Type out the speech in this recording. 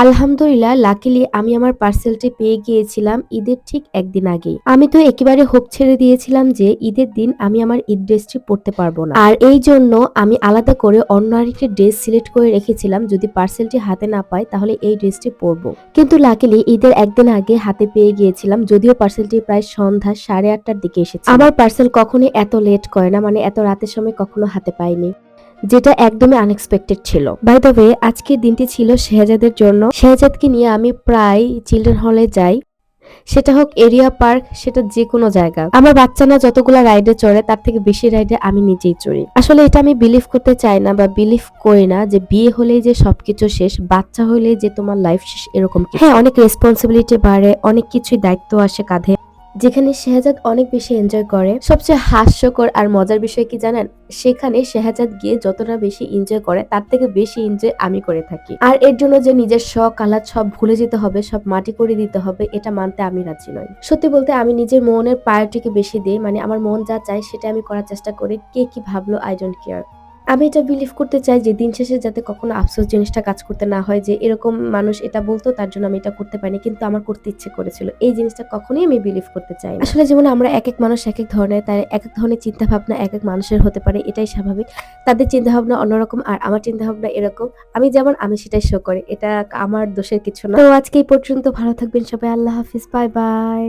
আলহামদুলিল্লাহ, লাকিলি আমি আমার পার্সেলটি পেয়ে গিয়েছিলাম ঈদের ঠিক একদিন আগেই। আমি তো একেবারে হোপ ছেড়ে দিয়েছিলাম যে ঈদের দিন আমি আমার ঈদ ড্রেসটি পরতে পারবো না। আর এই জন্য আমি আলাদা করে অন্য আরেকটি ড্রেস সিলেক্ট করে রেখেছিলাম, যদি পার্সেলটি হাতে না পাই তাহলে এই ড্রেসটি পরবো। কিন্তু লাকিলি ঈদের একদিন আগে হাতে পেয়ে গিয়েছিলাম, যদিও পার্সেলটি প্রায় সন্ধ্যা 8:30টার দিকে এসেছে। আমার পার্সেল কখনোই এত লেট করে না, মানে এত রাতের সময় কখনো হাতে পাইনি, যেটা একদমই আনএক্সপেক্টেড ছিল। বাই দ্য ওয়ে, আজকের দিনটি ছিল শেহজাদের জন্য। শেহজাদকে নিয়ে আমি প্রায় চিলড্রেন হলে যাই, সেটা হোক এরিয়া পার্ক, সেটা যে কোনো জায়গা। আমার বাচ্চা না যতগুলা রাইডে চড়ে তার থেকে বেশি রাইডে আমি নিজেই চড়ি। আসলে এটা আমি বিলিভ করতে চাই না বা বিলিভ করি না যে বিয়ে হলেই যে সবকিছু শেষ, বাচ্চা হলেই যে তোমার লাইফ শেষ, এরকম কিছু। হ্যাঁ, অনেক রেসপন্সিবিলিটি বাড়ে, অনেক কিছুই দায়িত্ব আসে কাঁধে, যেখানে শেহজাদ অনেক বেশি এনজয় করে। সবচেয়ে হাস্যকর আর মজার বিষয় কি জানেন, সেখানে শেহজাদ গিয়ে যতটা বেশি এনজয় করে তার থেকে বেশি এনজয় আমি করে থাকি। আর এর জন্য যে নিজের শখ আহ্লাদ সব ভুলে যেতে হবে, সব মাটি করে দিতে হবে, এটা মানতে আমি রাজি নই। সত্যি বলতে আমি নিজের মনের প্রায়োরিটিকে বেশি দিই, মানে আমার মন যা চায় সেটা আমি করার চেষ্টা করি, কে কি ভাবলো আই ডোন্ট কেয়ার। আমি এটা বিলিভ করতে চাই যে দিন শেষে যাতে কখনো আফসোস জিনিসটা কাজ করতে না হয়, যে এরকম মানুষ এটা বলতো তার জন্য আমি এটা করতে পারিনি, কিন্তু আমার করতে ইচ্ছে করেছিল। এই জিনিসটা কখনোই আমি বিলিভ করতে চাই না। আসলে যেমন আমরা এক এক মানুষ এক এক ধরনের, তাই এক এক ধরনের চিন্তা ভাবনা এক এক মানুষের হতে পারে, এটাই স্বাভাবিক। তাদের চিন্তা ভাবনা অন্যরকম আর আমার চিন্তা ভাবনা এরকম। আমি যেমন আমি সেটাই শো করি, এটা আমার দোষের কিছু না। তো আজকে এই পর্যন্ত, ভালো থাকবেন সবাই, আল্লাহ হাফিজ, বাই বাই।